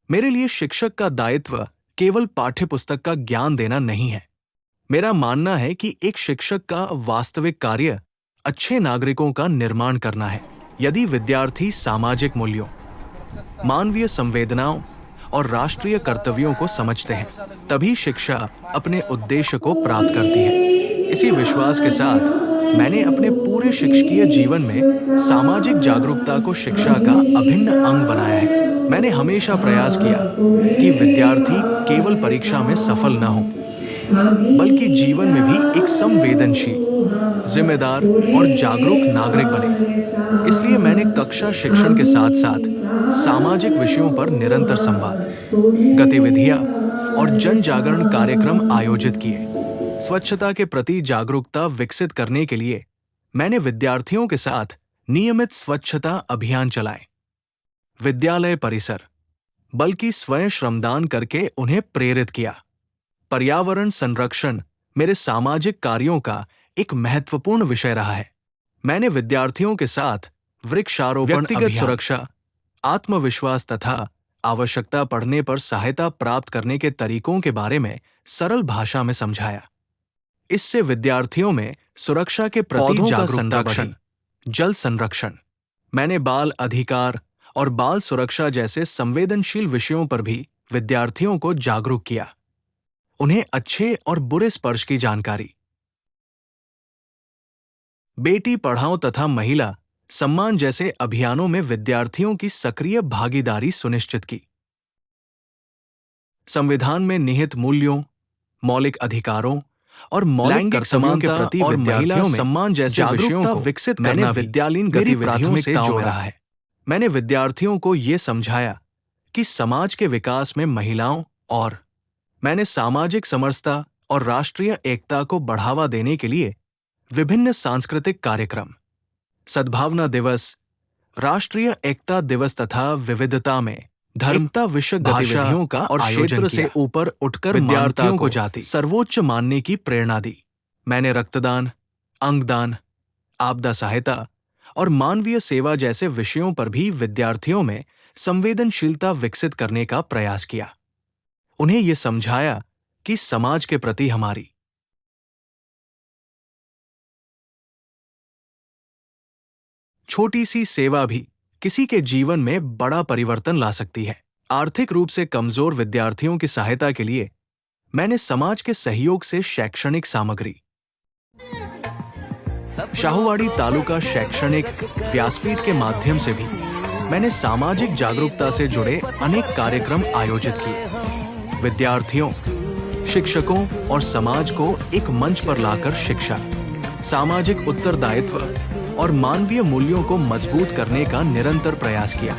मेरे लिए शिक्षक का दायित्व केवल पाठ्यपुस्तक का ज्ञान देना नहीं है। मेरा मानना है कि एक शिक्षक का वास्तविक कार्य अच्छे नागरिकों का निर्माण करना है। यदि विद्यार्थी सामाजिक मूल्यों, मानवीय संवेदनाओं और राष्ट्रीय कर्तव्यों को समझते हैं, तभी शिक्षा अपने उद्देश्य को प्राप्त करती है। इसी विश्वास के साथ मैंने अपने पूरे शिक्षकीय जीवन में सामाजिक जागरूकता को शिक्षा का अभिन्न अंग बनाया है। मैंने हमेशा प्रयास किया कि विद्यार्थी केवल परीक्षा में सफल न हो, बल्कि जीवन में भी एक संवेदनशील, जिम्मेदार और जागरूक नागरिक बने। इसलिए मैंने कक्षा शिक्षण के साथ साथ सामाजिक विषयों पर निरंतर संवाद, गतिविधियां और जन जागरण कार्यक्रम आयोजित किए। स्वच्छता के प्रति जागरूकता विकसित करने के लिए मैंने विद्यार्थियों के साथ नियमित स्वच्छता अभियान चलाए। विद्यालय परिसर, बल्कि स्वयं श्रमदान करके उन्हें प्रेरित किया। पर्यावरण संरक्षण मेरे सामाजिक कार्यों का एक महत्वपूर्ण विषय रहा है। मैंने विद्यार्थियों के साथ वृक्षारोपण, व्यक्तिगत सुरक्षा, आत्मविश्वास तथा आवश्यकता पड़ने पर सहायता प्राप्त करने के तरीकों के बारे में सरल भाषा में समझाया। इससे विद्यार्थियों में सुरक्षा के प्रति जागरूकता बढ़ी। जल संरक्षण, मैंने बाल अधिकार और बाल सुरक्षा जैसे संवेदनशील विषयों पर भी विद्यार्थियों को जागरूक किया। उन्हें अच्छे और बुरे स्पर्श की जानकारी, बेटी पढ़ाओ तथा महिला सम्मान जैसे अभियानों में विद्यार्थियों की सक्रिय भागीदारी सुनिश्चित की। संविधान में निहित मूल्यों, मौलिक अधिकारों और मौलिक कर्तव्यों के प्रति और महिला सम्मान जैसे विषयों को विकसित करना विद्यालयीन गतिविधियों से जोड़ रहा है। मैंने विद्यार्थियों को ये समझाया कि समाज के विकास में महिलाओं और मैंने सामाजिक समरसता और राष्ट्रीय एकता को बढ़ावा देने के लिए विभिन्न सांस्कृतिक कार्यक्रम, सद्भावना दिवस, राष्ट्रीय एकता दिवस तथा विविधता में धर्मता विषयक गतिविधियों का और क्षेत्र से ऊपर उठकर विद्यार्थियों को जाति सर्वोच्च मानने की प्रेरणा दी। मैंने रक्तदान, अंगदान, आपदा सहायता और मानवीय सेवा जैसे विषयों पर भी विद्यार्थियों में संवेदनशीलता विकसित करने का प्रयास किया। उन्हें यह समझाया कि समाज के प्रति हमारी छोटी सी सेवा भी किसी के जीवन में बड़ा परिवर्तन ला सकती है। आर्थिक रूप से कमजोर विद्यार्थियों की सहायता के लिए मैंने समाज के सहयोग से शैक्षणिक सामग्री, शाहूवाड़ी तालुका शैक्षणिक व्यासपीठ के माध्यम से भी मैंने सामाजिक जागरूकता से जुड़े अनेक कार्यक्रम आयोजित किए। विद्यार्थियों, शिक्षकों और समाज को एक मंच पर लाकर शिक्षा, सामाजिक उत्तरदायित्व और मानवीय मूल्यों को मजबूत करने का निरंतर प्रयास किया।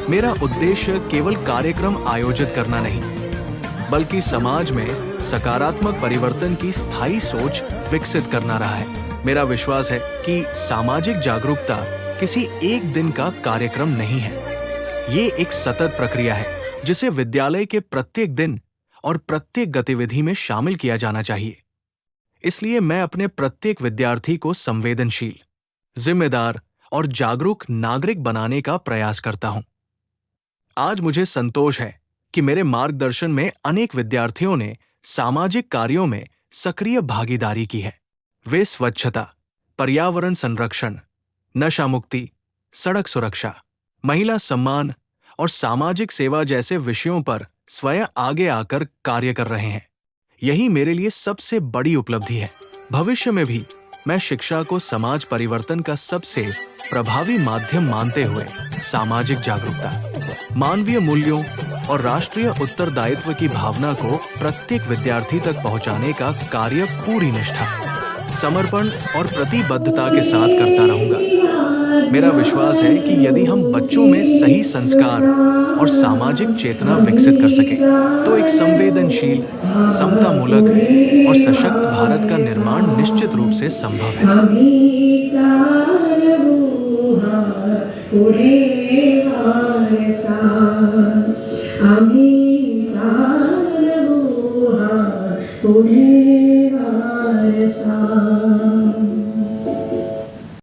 मेरा उद्देश्य केवल कार्यक्रम आयोजित करना नहीं, बल्कि समाज में सकारात्मक परिवर्तन की स्थायी सोच विकसित करना रहा है। मेरा विश्वास है कि सामाजिक जागरूकता किसी एक दिन का कार्यक्रम नहीं है। ये एक सतत प्रक्रिया है जिसे विद्यालय के प्रत्येक दिन और प्रत्येक गतिविधि में शामिल किया जाना चाहिए। इसलिए मैं अपने प्रत्येक विद्यार्थी को संवेदनशील, जिम्मेदार और जागरूक नागरिक बनाने का प्रयास करता हूं। आज मुझे संतोष है कि मेरे मार्गदर्शन में अनेक विद्यार्थियों ने सामाजिक कार्यों में सक्रिय भागीदारी की है। वे स्वच्छता, पर्यावरण संरक्षण, नशा मुक्ति, सड़क सुरक्षा, महिला सम्मान और सामाजिक सेवा जैसे विषयों पर स्वयं आगे आकर कार्य कर रहे हैं। यही मेरे लिए सबसे बड़ी उपलब्धि है। भविष्य में भी मैं शिक्षा को समाज परिवर्तन का सबसे प्रभावी माध्यम मानते हुए सामाजिक जागरूकता, मानवीय मूल्यों और राष्ट्रीय उत्तरदायित्व की भावना को प्रत्येक विद्यार्थी तक पहुंचाने का कार्य पूरी निष्ठा, समर्पण और प्रतिबद्धता के साथ करता रहूंगा। मेरा विश्वास है कि यदि हम बच्चों में सही संस्कार और सामाजिक चेतना विकसित कर सकें, तो एक संवेदनशील, समतामूलक और सशक्त भारत का निर्माण निश्चित रूप से संभव है।